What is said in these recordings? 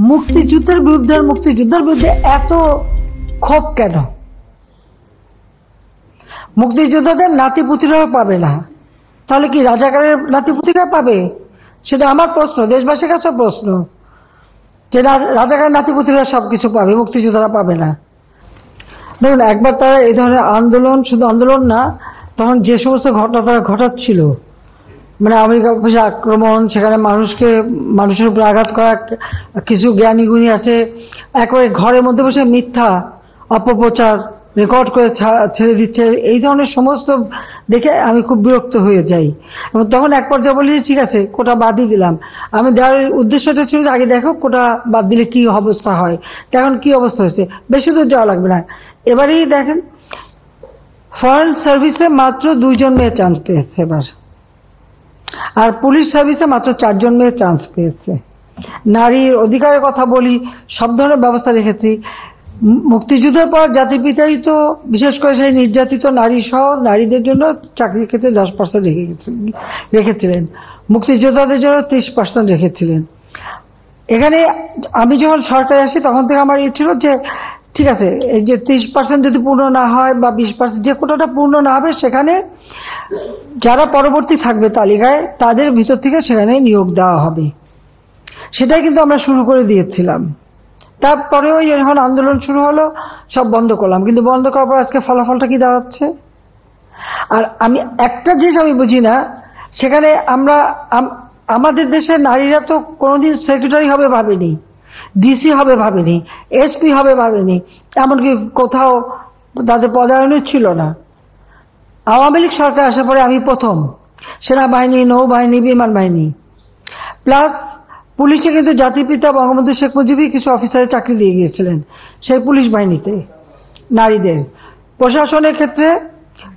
মুক্তিযুদ্ধের বিরুদ্ধে এত ক্ষোভ কেন? মুক্তিযোদ্ধাদের নাতিপুতিরাও পাবে না, তাহলে কি রাজাকারের নাতিপুতিরা পাবে? সেটা আমার প্রশ্ন, দেশবাসীর কাছে প্রশ্ন, যে রাজাকারের নাতিপুতিরা সবকিছু পাবে, মুক্তিযোদ্ধারা পাবে না। দেখুন, একবার তারা এই ধরনের আন্দোলন, শুধু আন্দোলন না, তখন যে সমস্ত ঘটনা তারা ঘটাচ্ছিল, মানে আমেরিকা অফিসে আক্রমণ, সেখানে মানুষের উপর আঘাত করা, কিছু জ্ঞানী গুণী আছে একেবারে ঘরের মধ্যে বসে মিথ্যা অপপ্রচার রেকর্ড করে ছেড়ে দিচ্ছে, এই ধরনের সমস্ত দেখে আমি খুব বিরক্ত হয়ে যাই। এবং তখন এক পর্যায়ে বলি, ঠিক আছে কোটা বাদই দিলাম। আমি দেওয়ার উদ্দেশ্যটা ছিল যে আগে দেখো কোটা বাদ দিলে কি অবস্থা হয়, এখন কি অবস্থা হয়েছে, বেশি দূর যাওয়া লাগবে না। এবারেই দেখেন, ফরেন সার্ভিসে মাত্র 2 জন মেয়ে চান্স পেয়েছে এবার, আর পুলিশ সার্ভিসে মাত্র 4 জন মেয়ে চান্স পেয়েছে। নারীর অধিকারের কথা বলি, সব ধরনের ব্যবস্থা রেখেছি। মুক্তিযুদ্ধের পর জাতির তো বিশেষ করে সেই নির্যাতিত নারী সহ নারীদের জন্য চাকরির ক্ষেত্রে 10% রেখেছিলেন, মুক্তিযোদ্ধাদের জন্য 30% রেখেছিলেন। এখানে আমি যখন সরকারে আসি তখন থেকে আমার ছিল যে ঠিক আছে, এই যে 30% যদি পূর্ণ না হয় বা 20%, যে কোটাটা পূর্ণ না হবে সেখানে যারা পরবর্তী থাকবে তালিকায় তাদের ভিতর থেকে সেখানে নিয়োগ দেওয়া হবে। সেটাই কিন্তু আমরা শুরু করে দিয়েছিলাম। তারপরেও যখন আন্দোলন শুরু হলো সব বন্ধ করলাম, কিন্তু বন্ধ করার পর আজকে ফলাফলটা কি দাঁড়াচ্ছে? আর আমি একটা জিনিস আমি বুঝি না, সেখানে আমাদের দেশের নারীরা তো কোনোদিন সেক্রেটারি হবে ভাবেনি, ডিসি হবে ভাবেনি, এসপি হবে ভাবেনি, এমনকি কোথাও তাদের পদায়নও ছিল না। আওয়ামী লীগ সরকার আসার পরে আমি প্রথম সেনাবাহিনী, নৌবাহিনী, বিমান বাহিনী, প্লাস পুলিশে কিন্তু জাতির পিতা বঙ্গবন্ধু শেখ মুজিবই কিছু অফিসারের চাকরি দিয়ে গিয়েছিলেন সেই পুলিশ বাহিনীতে নারীদের। প্রশাসনের ক্ষেত্রে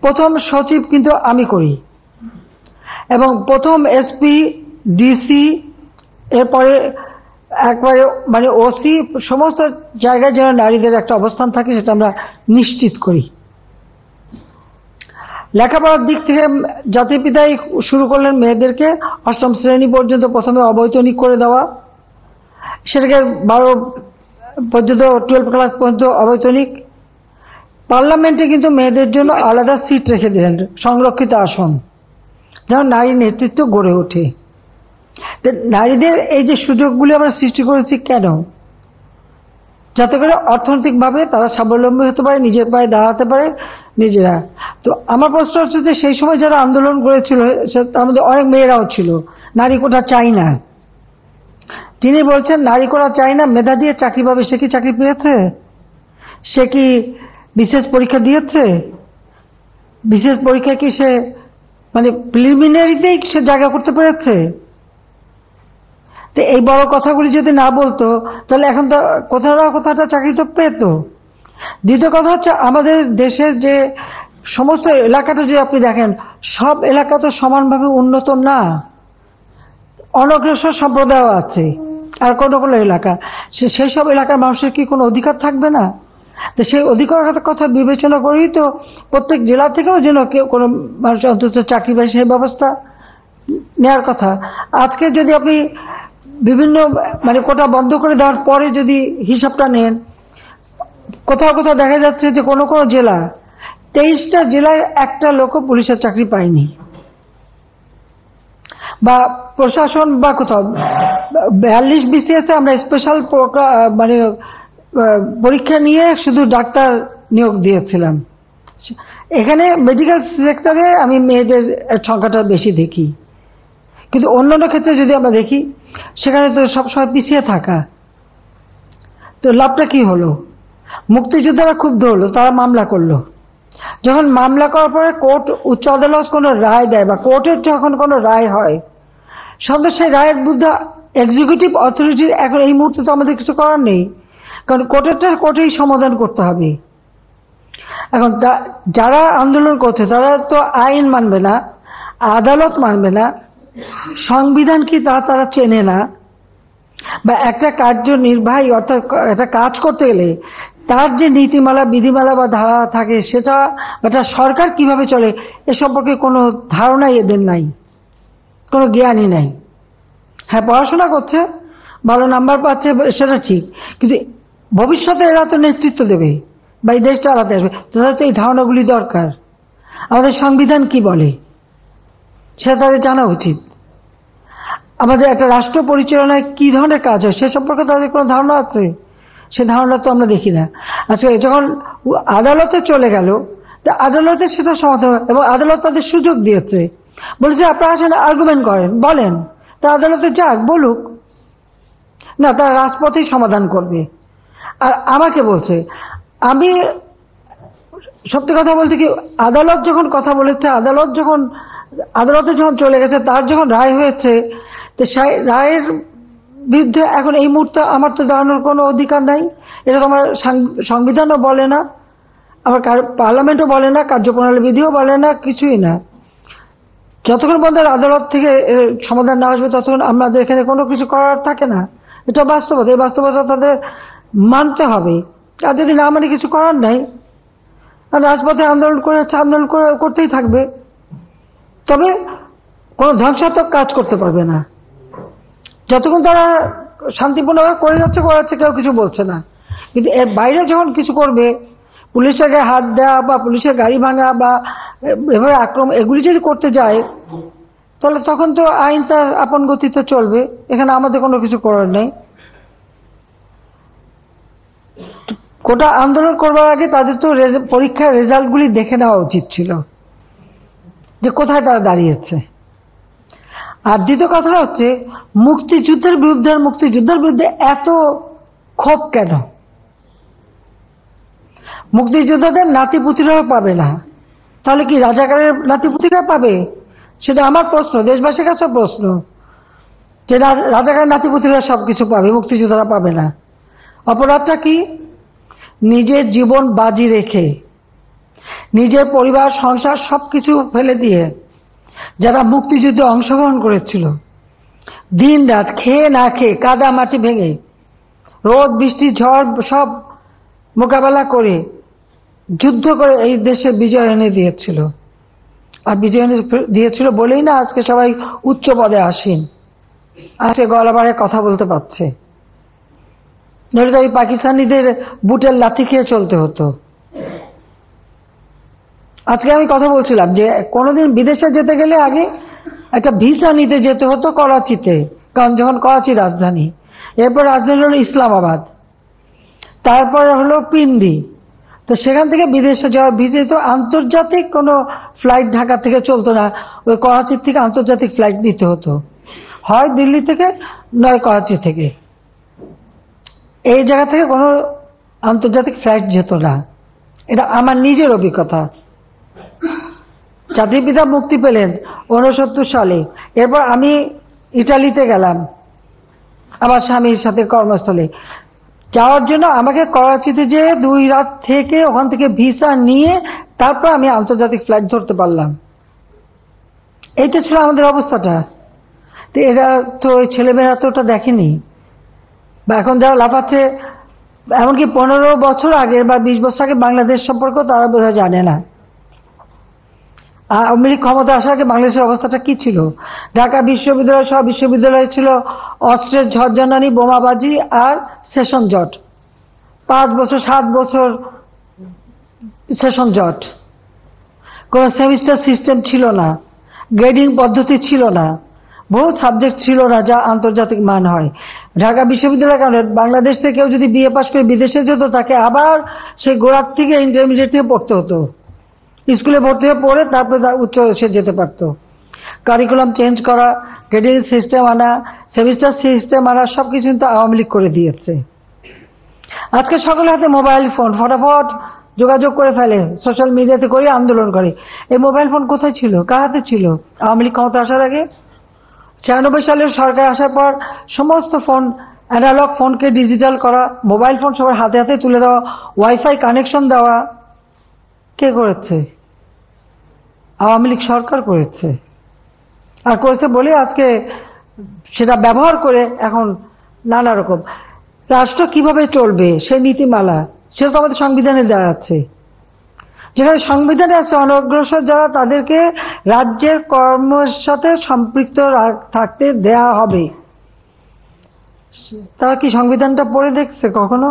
প্রথম সচিব কিন্তু আমি করি, এবং প্রথম এসপি, ডিসি, এরপরে একবারে মানে ওসি, সমস্ত জায়গায় যেন নারীদের একটা অবস্থান থাকে সেটা আমরা নিশ্চিত করি। লেখাপড়ার দিক থেকে জাতির পিতাই শুরু করলেন মেয়েদেরকে 8ম শ্রেণী পর্যন্ত প্রথমে অবৈতনিক করে দেওয়া, সেটাকে 12 পর্যন্ত 12 ক্লাস পর্যন্ত অবৈতনিক। পার্লামেন্টে কিন্তু মেয়েদের জন্য আলাদা সিট রেখে দিলেন, সংরক্ষিত আসন, যেন নারী নেতৃত্ব গড়ে ওঠে। নারীদের এই যে সুযোগগুলি আমরা সৃষ্টি করেছি কেন? যাতে করে অর্থনৈতিকভাবে তারা স্বাবলম্বী হতে পারে, নিজের পায়ে দাঁড়াতে পারে নিজেরা। তো আমার প্রশ্ন হচ্ছে যে সেই সময় যারা আন্দোলন করেছিল তার মধ্যে অনেক মেয়েরাও ছিল। নারী কোটা চাই না, যিনি বলছেন নারী কোটা চাই না, মেধা দিয়ে চাকরি পাবে, সে কি চাকরি পেয়েছে? সে কি বিশেষ পরীক্ষা দিয়েছে? বিশেষ পরীক্ষা কি সে মানে প্রিলিমিনারিতেই সে জায়গা করতে পেরেছে? তো এই বড় কথাগুলি যদি না বলতো তাহলে এখন তো কোথাও না কোথাও চাকরি তো পেত। দ্বিতীয় কথা হচ্ছে, আমাদের দেশের যে সমস্ত এলাকাটা যদি আপনি দেখেন, সব এলাকা তো সমানভাবে উন্নত না, অনগ্রসর সম্প্রদায় আছে, আর কোনো কোনো এলাকা, সেই সব এলাকার মানুষের কি কোনো অধিকার থাকবে না? তো সেই অধিকারের কথা বিবেচনা করেই তো প্রত্যেক জেলা থেকেও যেন কেউ কোনো মানুষের অন্তত চাকরি পায় সেই ব্যবস্থা নেওয়ার কথা। আজকে যদি আপনি বিভিন্ন মানে কোটা বন্ধ করে দেওয়ার পরে যদি হিসাবটা নেন, কোথাও কোথাও দেখা যাচ্ছে যে কোনো কোনো জেলা, 23টা জেলায় একটা লোকও পুলিশের চাকরি পায়নি, বা প্রশাসন বা কোথাও 42 BCS আমরা স্পেশাল মানে পরীক্ষা নিয়ে শুধু ডাক্তার নিয়োগ দিয়েছিলাম। এখানে মেডিকেল সেক্টরে আমি মেয়েদের সংখ্যাটা বেশি দেখি, কিন্তু অন্যান্য ক্ষেত্রে যদি আমরা দেখি সেখানে তো সবসময় পিছিয়ে থাকা। তো লাভটা কি হলো? মুক্তিযোদ্ধারা খুব ধরলো, তারা মামলা করলো। যখন মামলা করার পরে কোর্ট, উচ্চ আদালত কোনো রায় দেয় বা কোর্টের যখন কোনো রায় হয়, সঙ্গে সেই রায়ের বিরুদ্ধে এক্সিকিউটিভ অথরিটির এখন এই মুহূর্তে তো আমাদের কিছু করার নেই, কারণ কোর্টেই সমাধান করতে হবে। এখন যারা আন্দোলন করছে তারা তো আইন মানবে না, আদালত মানবে না, সংবিধান কি তারা চেনে না, বা একটা কার্যনির্বাহী অর্থাৎ একটা কাজ করতে গেলে তার যে নীতিমালা, বিধিমালা বা ধারা থাকে সেটা, একটা সরকার কিভাবে চলে এ সম্পর্কে কোনো ধারণাই এদের নাই, কোনো জ্ঞানই নাই। হ্যাঁ, পড়াশোনা করছে, ভালো নাম্বার পাচ্ছে, সেটা ঠিক, কিন্তু ভবিষ্যতে এরা তো নেতৃত্ব দেবে বা এই দেশটা চালাতে আসবে, তাদের তো এই ধারণাগুলি দরকার। আমাদের সংবিধান কি বলে সেটা তাদের জানা উচিত। আমাদের একটা রাষ্ট্র পরিচালনায় কি ধরনের কাজ হয় সে সম্পর্কে তাদের কোনো ধারণা আছে? সে ধারণা তো আমরা দেখি না। আজকে যখন আদালতে চলে গেল, আদালতে সেটা সমাধান, এবং আদালত তাদের সুযোগ দিয়েছে, বলেছে আপনারা আসেন, আর্গুমেন্ট করেন, বলেন, তা আদালতে যাক, বলুক না, তারা রাজপথেই সমাধান করবে। আর আমাকে বলছে, আমি সত্যি কথা বলতে কি, আদালত যখন কথা বলেছে, আদালতে যখন চলে গেছে, তার যখন রায় হয়েছে, তো সেই রায়ের বিরুদ্ধে এখন এই মুহূর্তে আমার তো দাঁড়ানোর কোনো অধিকার নাই। এটা তো আমার সংবিধানও বলে না, আমার পার্লামেন্টও বলে না, কার্যপ্রণালী বিধিও বলে না, কিছুই না। যতক্ষণ পর্যন্ত আদালত থেকে সমাধান না আসবে ততক্ষণ আমাদের এখানে কোনো কিছু করার থাকে না। এটা বাস্তবতা, এই বাস্তবতা তাদের মানতে হবে। আর যদি না মানে কিছু করার নাই, রাজপথে আন্দোলন করতেই থাকবে, তবে কোনো ধ্বংসাত্মক কাজ করতে পারবে না। যতক্ষণ তারা শান্তিপূর্ণভাবে করাচ্ছে, কেউ কিছু বলছে না। কিন্তু এর বাইরে যখন কিছু করবে, পুলিশের গায়ে হাত দেওয়া বা পুলিশের গাড়ি ভাঙা বা এভাবে আক্রমণ, এগুলি যদি করতে যায়, তাহলে তখন তো আইন তার আপন গতিতে চলবে, এখানে আমাদের কোনো কিছু করার নেই। কোটা আন্দোলন করবার আগে তাদের তো পরীক্ষার রেজাল্টগুলি দেখে নেওয়া উচিত ছিল, যে কোথায় তারা দাঁড়িয়েছে। আর দ্বিতীয় কথা হচ্ছে, মুক্তিযুদ্ধের বিরুদ্ধে এত ক্ষোভ কেন? মুক্তিযোদ্ধাদের নাতিপুতিরাও পাবে না, তাহলে কি রাজাকারের নাতিপুতিরা পাবে? সেটা আমার প্রশ্ন, দেশবাসীর কাছে প্রশ্ন, যে রাজাকারের নাতিপুতিরা সবকিছু পাবে, মুক্তিযোদ্ধারা পাবে না। অপরাধটা কি? নিজের জীবন বাজি রেখে, নিজের পরিবার সংসার সবকিছু ফেলে দিয়ে যারা মুক্তিযুদ্ধে অংশগ্রহণ করেছিল, দিন রাত খেয়ে না খেয়ে, কাদা মাটি ভেঙে, রোদ বৃষ্টি ঝড় সব মোকাবেলা করে, যুদ্ধ করে এই দেশে বিজয় এনে দিয়েছিল। আর বিজয় এনে দিয়েছিল বলেই না আজকে সবাই উচ্চ পদে আসীন, আজকে গলাবারে কথা বলতে পারছে। নইলে তো ওই পাকিস্তানিদের বুটের লাথি খেয়ে চলতে হতো। আজকে আমি কথা বলছিলাম যে কোনোদিন বিদেশে যেতে গেলে আগে একটা ভিসা নিতে যেতে হতো করাচিতে, কারণ যখন করাচি রাজধানী, এরপর রাজধানী হলো ইসলামাবাদ, তারপর হলো পিন্ডি। তো সেখান থেকে বিদেশে যাওয়ার ভিসা তো আন্তর্জাতিক কোনো ফ্লাইট ঢাকা থেকে চলতো না, ওই করাচির থেকে আন্তর্জাতিক ফ্লাইট নিতে হতো, হয় দিল্লি থেকে নয় করাচি থেকে। এই জায়গা থেকে কোনো আন্তর্জাতিক ফ্লাইট যেত না, এটা আমার নিজের অভিজ্ঞতা। জাতির পিতা মুক্তি পেলেন 69 সালে, এরপর আমি ইটালিতে গেলাম আমার স্বামীর সাথে কর্মস্থলে। যাওয়ার জন্য আমাকে করাচিতে যে 2 রাত থেকে ওখান থেকে ভিসা নিয়ে তারপর আমি আন্তর্জাতিক ফ্লাইট ধরতে পারলাম। এইটা ছিল আমাদের অবস্থাটা। তো এরা তো ছেলেমেয়েরা তো ওটা দেখেনি, বা এখন যারা লাফাচ্ছে, এমনকি 15 বছর আগে বা 20 বছর আগে বাংলাদেশ সম্পর্কে তারা বোধহয় জানে না। আওয়ামী লীগ ক্ষমতা আসার আগে বাংলাদেশের অবস্থাটা কি ছিল? ঢাকা বিশ্ববিদ্যালয় সহ বিশ্ববিদ্যালয় ছিল অস্ত্রের ঝড়ঝানি, বোমাবাজি আর সেশন জট। 5 বছর 7 বছর সেশন জট। কোন সেমিস্টার সিস্টেম ছিল না, গ্রেডিং পদ্ধতি ছিল না, বহু সাবজেক্ট ছিল না যা আন্তর্জাতিক মান হয়। ঢাকা বিশ্ববিদ্যালয়ের কারণে বাংলাদেশ থেকে কেউ যদি বিএ পাস করে বিদেশে যেত, তাকে আবার সেই গোড়ার থেকে ইন্টারমিডিয়েট থেকে পড়তে হতো, স্কুলে ভর্তি হয়ে পড়ে তারপরে উচ্চ সে যেতে পারত। কারিকুলাম চেঞ্জ করা, গ্রেডিং সিস্টেম আনা, সেমিস্টার সিস্টেম আনা, সবকিছু কিন্তু আওয়ামী লীগ করে দিয়েছে। আজকে সকলের হাতে মোবাইল ফোন, ফটাফট যোগাযোগ করে ফেলে, সোশ্যাল মিডিয়াতে করে আন্দোলন করে। এই মোবাইল ফোন কোথায় ছিল, কার হাতে ছিল আওয়ামী লীগ ক্ষমতা আসার আগে? 96 সালের সরকার আসার পর সমস্ত ফোন, অ্যানালগ ফোনকে ডিজিটাল করা, মোবাইল ফোন সবার হাতে হাতে তুলে দেওয়া, ওয়াইফাই কানেকশন দেওয়া, কে করেছে? আওয়ামী লীগ সরকার করেছে। আর করেছে বলে আজকে সেটা ব্যবহার করে এখন নানা রকম রাষ্ট্র কিভাবে চলবে সেই নীতিমালা, সেটা তো আমাদের সংবিধানে দেওয়া আছে। যেখানে সংবিধানে আছে অনগ্রসর যারা, তাদেরকে রাজ্যের কর্মের সাথে সম্পৃক্ত থাকতে দেয়া হবে। তারা কি সংবিধানটা পড়ে দেখছে কখনো?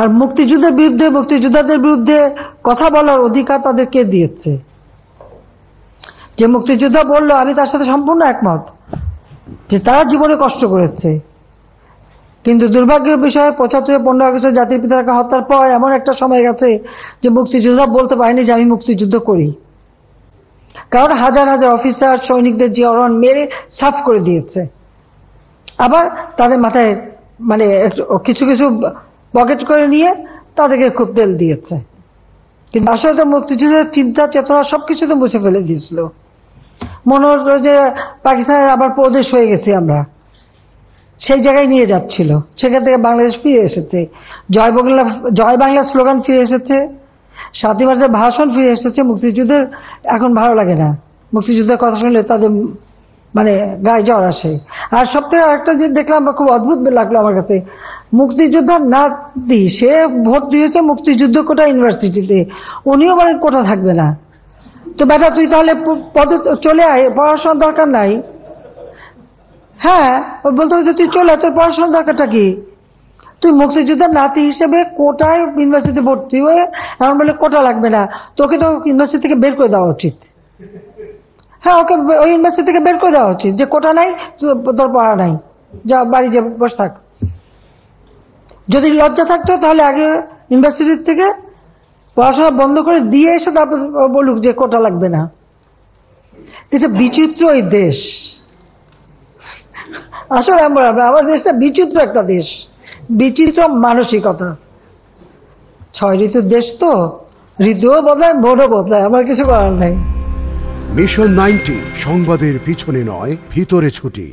আর মুক্তিযোদ্ধাদের বিরুদ্ধে কথা বলার অধিকার তাদের কে দিয়েছে? যে মুক্তিযোদ্ধা বলল, আমি তার সাথে সম্পূর্ণ একমত যে তারা জীবনে কষ্ট করেছে, কিন্তু দুর্ভাগ্যের বিষয় ৭৫-১৫ আগস্টে জাতির পিতাকে হত্যার পর এমন একটা সময় গেছে যে মুক্তিযোদ্ধা বলতে পারেনি যে আমি মুক্তিযুদ্ধ করি, কারণ হাজার হাজার অফিসার সৈনিকদের জিয়রন মেরে সাফ করে দিয়েছে। আবার তাদের মাথায় মানে কিছু কিছু পকেট করে নিয়ে তাদেরকে খুব তেল দিয়েছে, কিন্তু আসলে তো মুক্তিযুদ্ধের চিন্তা চেতনা সবকিছু তো মুছে ফেলে দিয়েছিল। মনে হতো যে পাকিস্তানের আবার প্রদেশ হয়ে গেছি আমরা, সেই জায়গায় নিয়ে যাচ্ছিল। সেখান থেকে বাংলাদেশ ফিরে এসেছে, জয় বাংলা স্লোগান ফিরে এসেছে, ৭ই মার্চের ভাষণ ফিরে এসেছে। মুক্তিযুদ্ধের এখন ভালো লাগে না, মুক্তিযুদ্ধের কথা শুনলে তাদের মানে গায়ে জ্বর আসে। আর সবথেকে আরেকটা যে দেখলাম খুব অদ্ভুত লাগলো আমার কাছে, মুক্তিযোদ্ধার নাতি সে ভর্তি হয়েছে মুক্তিযুদ্ধ কোটা ইউনিভার্সিটিতে, উনিও বলেন কোটা থাকবে না। তো বেটা তুই তাহলে পদে চলে আয়, পড়াশোনার দরকার নাই। হ্যাঁ, বলতে হচ্ছে তুই চলে আয়, তোর পড়াশোনার দরকারটা কি? তুই মুক্তিযোদ্ধার নাতি হিসেবে কোটায় ইউনিভার্সিটি ভর্তি হয়ে এমন বলে কোটা লাগবে না, তোকে তো ইউনিভার্সিটি থেকে বের করে দেওয়া উচিত। হ্যাঁ, ওকে ওই ইউনিভার্সিটি থেকে বের করে দেওয়া উচিত, যে কোটা নাই, তোর পড়া নাই, যা বাড়ি যে বসে থাক। যদি লজ্জা থাকতো তাহলে আগে ইউনিভার্সিটির থেকে পড়াশোনা বন্ধ করে দিয়ে এসে তারপর বলুক যে কোটা লাগবে না। এটা বিচিত্র এই দেশ, আসলে আমাদের দেশটা বিচিত্র একটা দেশ, বিচিত্র মানসিকতা। ৬ ঋতুর দেশ তো, ঋতুও বদলায়, ভোটও বদলায়, আমার কিছু করার নাই। মিশন 90 সংবাদের পিছনে নয়, ভিতরে ছুটি।